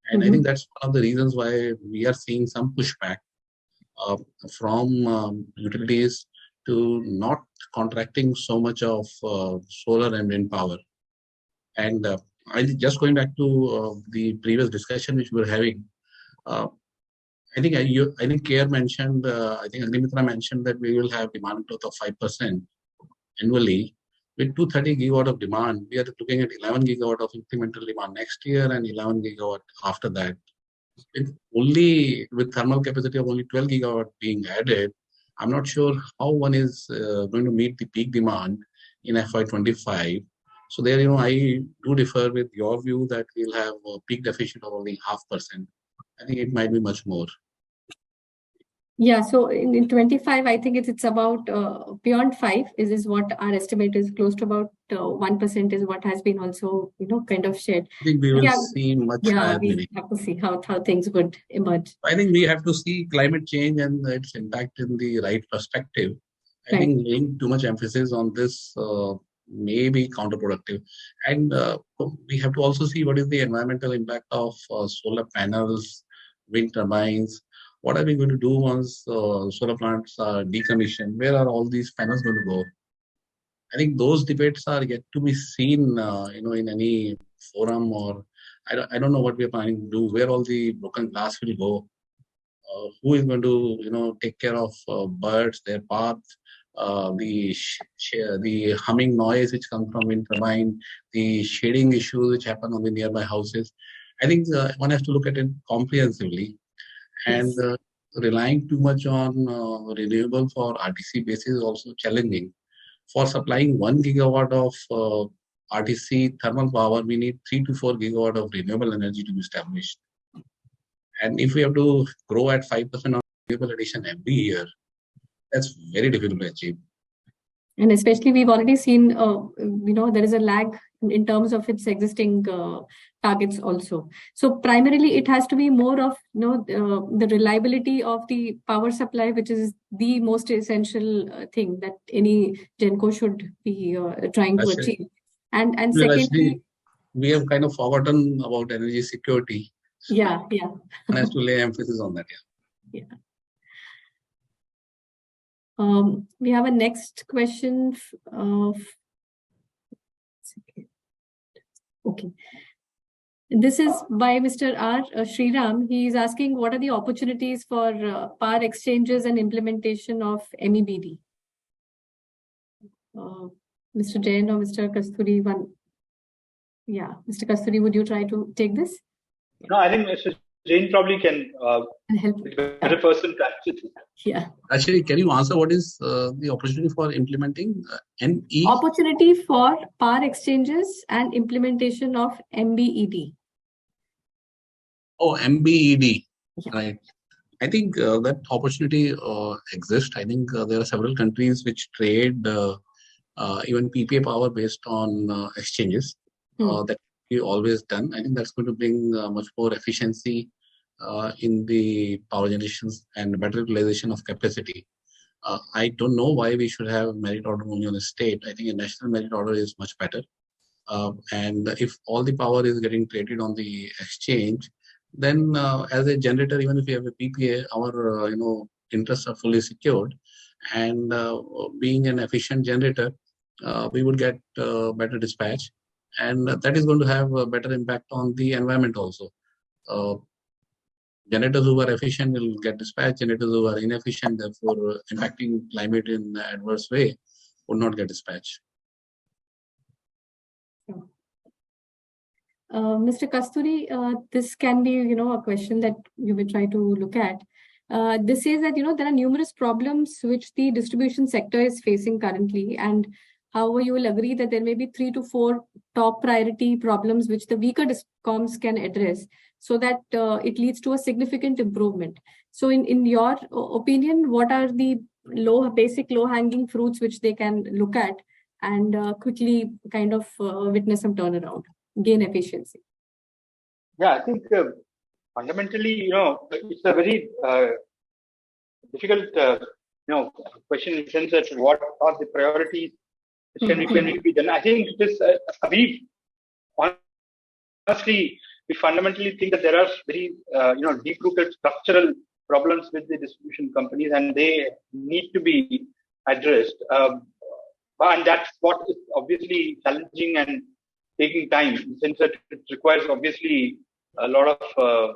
And I think that's one of the reasons why we are seeing some pushback from utilities to not contracting so much of solar and wind power. And I just going back to the previous discussion which we were having, I think Care mentioned, I think Agnimitra mentioned that we will have demand growth of 5% annually. With 230 gigawatt of demand, we are looking at 11 gigawatt of incremental demand next year and 11 gigawatt after that. With thermal capacity of only 12 gigawatt being added, I'm not sure how one is going to meet the peak demand in FY25. So there, I do differ with your view that we'll have a peak deficit of only 0.5%. I think it might be much more. Yeah, so in 25, I think it's about beyond 5 is what our estimate is. Close to about 1% is what has been also, kind of shared. I think we will see much higher. We have to see how things would emerge. I think we have to see climate change and its impact in the right perspective. I think laying too much emphasis on this may be counterproductive. And we have to also see what is the environmental impact of solar panels, wind turbines. What are we going to do once solar plants are decommissioned? Where are all these panels going to go? I think those debates are yet to be seen, in any forum, or I don't know what we are planning to do. Where all the broken glass will go? Who is going to, take care of birds, their path, the humming noise which comes from wind turbine, the shading issues which happen on the nearby houses? I think one has to look at it comprehensively. And relying too much on renewable for RTC basis is also challenging. For supplying 1 gigawatt of RTC thermal power, we need 3 to 4 gigawatt of renewable energy to be established. And if we have to grow at 5% on renewable addition every year, that's very difficult to achieve. And especially we've already seen, there is a lag in terms of its existing targets also. So primarily it has to be more of, the reliability of the power supply, which is the most essential thing that any GenCo should be trying to achieve. And secondly, we have kind of forgotten about energy security. So one has to lay emphasis on that. We have a next question. Okay. This is by Mr. R. Sriram. He is asking what are the opportunities for power exchanges and implementation of MEBD? Mr. Jain or Mr. Kasturi? Mr. Kasturi, would you try to take this? No, I think Mr. Jain probably can help. be a better person to answer to. Yeah. Actually, can you answer what is the opportunity for implementing NE? Opportunity for power exchanges and implementation of MBED. Oh, MBED. Yeah. Right. I think that opportunity exists. I think there are several countries which trade even PPA power based on exchanges. That we always done. I think that's going to bring much more efficiency in the power generations and better utilization of capacity. I don't know why we should have merit order only on a state. I think a national merit order is much better. And if all the power is getting traded on the exchange, then as a generator, even if we have a PPA, our interests are fully secured. And being an efficient generator, we would get better dispatch, and that is going to have a better impact on the environment also. Generators who are efficient will get dispatch. Generators who are inefficient, therefore impacting climate in an adverse way, would not get dispatch. Mr. Kasturi, this can be, a question that you will try to look at. This says that, there are numerous problems which the distribution sector is facing currently, and however, you will agree that there may be 3 to 4 top priority problems which the weaker discoms can address, so that it leads to a significant improvement. So in your opinion, what are the basic low-hanging fruits which they can look at and quickly kind of witness some turnaround, gain efficiency? Yeah, I think fundamentally, it's a very difficult, question in the sense that what are the priorities which can be done. I think this, honestly, we fundamentally think that there are very, deep-rooted structural problems with the distribution companies, and they need to be addressed. And that's what is obviously challenging and taking time, in the sense that it requires obviously a lot of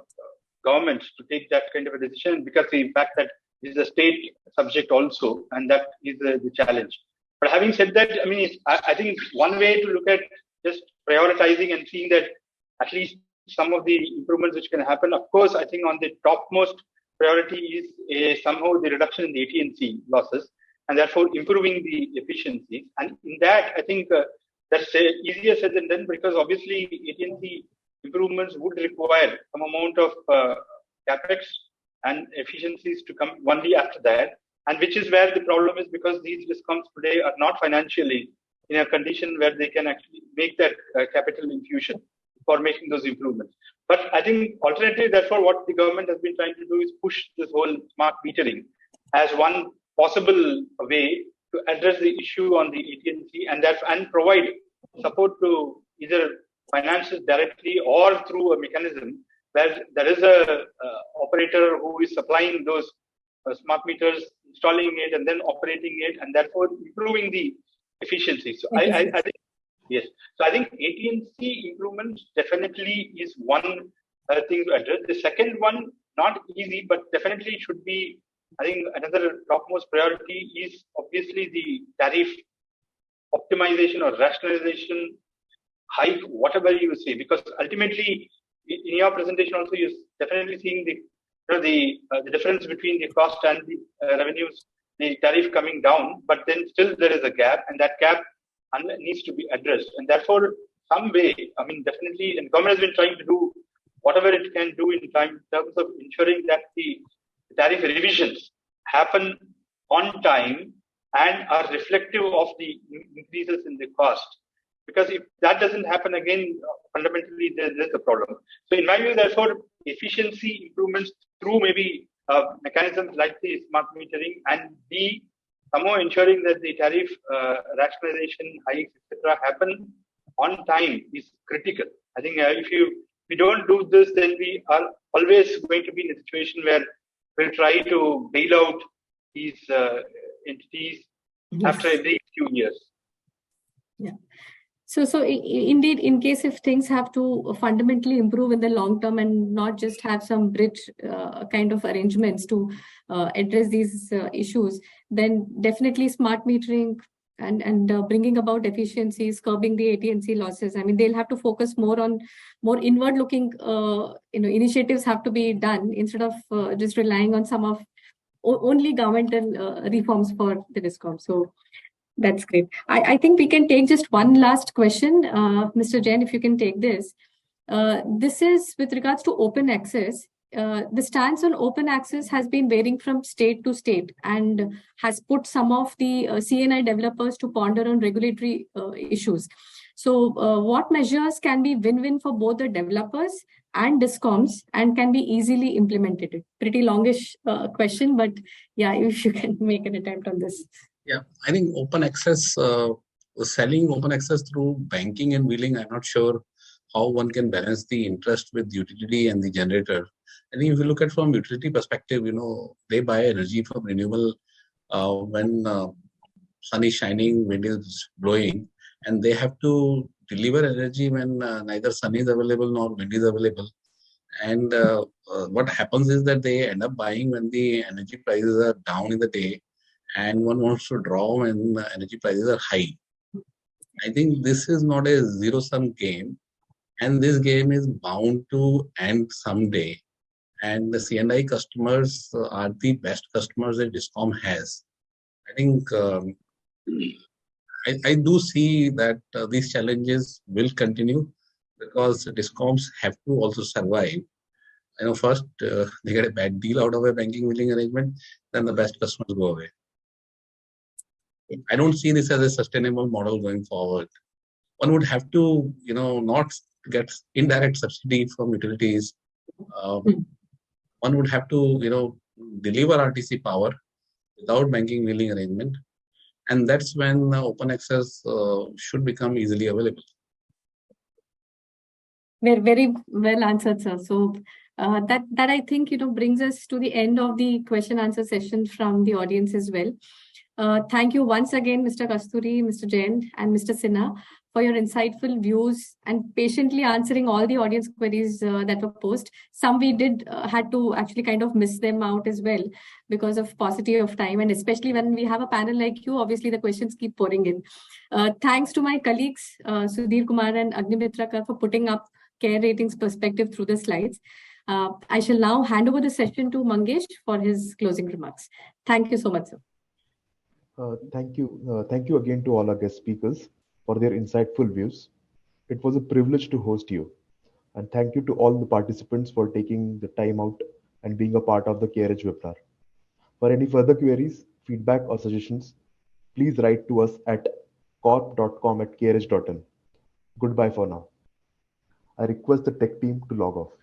governments to take that kind of a decision, because the fact that this is a state subject also, and that is the challenge. But having said that, I think one way to look at just prioritizing and seeing that at least some of the improvements which can happen. Of course, I think on the topmost priority is somehow the reduction in the AT&C losses, and therefore improving the efficiency. And in that, I think that's easier said than done, because obviously AT&C improvements would require some amount of capex and efficiencies to come only after that, and which is where the problem is, because these discoms today are not financially in a condition where they can actually make that capital infusion for making those improvements. But I think alternatively, therefore, what the government has been trying to do is push this whole smart metering as one possible way to address the issue on the AT&C, and provide support to either finances directly or through a mechanism where there is a operator who is supplying those smart meters, installing it, and then operating it, and therefore improving the efficiency. So I think, yes. So I think AT&C improvements definitely is one thing to address. The second one, not easy, but definitely should be, I think another topmost priority is obviously the tariff optimization or rationalization, hike, whatever you say, because ultimately in your presentation also you're definitely seeing the difference between the cost and the revenues, the tariff coming down, but then still there is a gap, and that gap needs to be addressed. And therefore, some way, definitely, and government has been trying to do whatever it can do in terms of ensuring that the tariff revisions happen on time and are reflective of the increases in the cost. Because if that doesn't happen, again, fundamentally, there's a problem. So in my view, therefore, efficiency improvements through maybe mechanisms like the smart metering, and B, somehow ensuring that the tariff rationalization, hikes, etc., happen on time is critical. I think if we don't do this, then we are always going to be in a situation where we'll try to bail out these entities after every few years. Yeah. So indeed, in case if things have to fundamentally improve in the long term and not just have some bridge kind of arrangements to address these issues, then definitely smart metering bringing about efficiencies, curbing the AT&C losses. I mean, they'll have to focus more on more inward-looking initiatives have to be done instead of just relying on some of only governmental reforms for the DISCOM. So that's great. I think we can take just one last question. Mr. Jain, if you can take this. This is with regards to open access. The stance on open access has been varying from state to state and has put some of the CNI developers to ponder on regulatory issues. So what measures can be win-win for both the developers and DISCOMs and can be easily implemented? Pretty longish question, but yeah, if you can make an attempt on this. Yeah, I think open access, selling open access through banking and billing, I'm not sure how one can balance the interest with utility and the generator. I think if you look at from utility perspective, they buy energy from renewable when sun is shining, wind is blowing, and they have to deliver energy when neither sun is available nor wind is available. And what happens is that they end up buying when the energy prices are down in the day, and one wants to draw when energy prices are high. I think this is not a zero-sum game, and this game is bound to end someday. And the CNI customers are the best customers that DISCOM has. I think I do see that these challenges will continue because DISCOMs have to also survive. First they get a bad deal out of a banking billing arrangement, then the best customers go away. I don't see this as a sustainable model going forward. One would have to, not get indirect subsidy from utilities. One would have to, deliver RTC power without banking billing arrangement. And that's when open access should become easily available. Very well answered, sir. So that I think, brings us to the end of the question answer session from the audience as well. Thank you once again, Mr. Kasturi, Mr. Jain, and Mr. Sinha, for your insightful views and patiently answering all the audience queries that were posed. Some we had to actually kind of miss them out as well because of paucity of time. And especially when we have a panel like you, obviously the questions keep pouring in. Thanks to my colleagues, Sudhir Kumar and Agnimitra Kar, for putting up Care Ratings perspective through the slides. I shall now hand over the session to Mangesh for his closing remarks. Thank you so much, sir. Thank you. Thank you again to all our guest speakers for their insightful views. It was a privilege to host you. And thank you to all the participants for taking the time out and being a part of the CareEdge webinar. For any further queries, feedback or suggestions, please write to us at corp.com@careedge.in. Goodbye for now. I request the tech team to log off.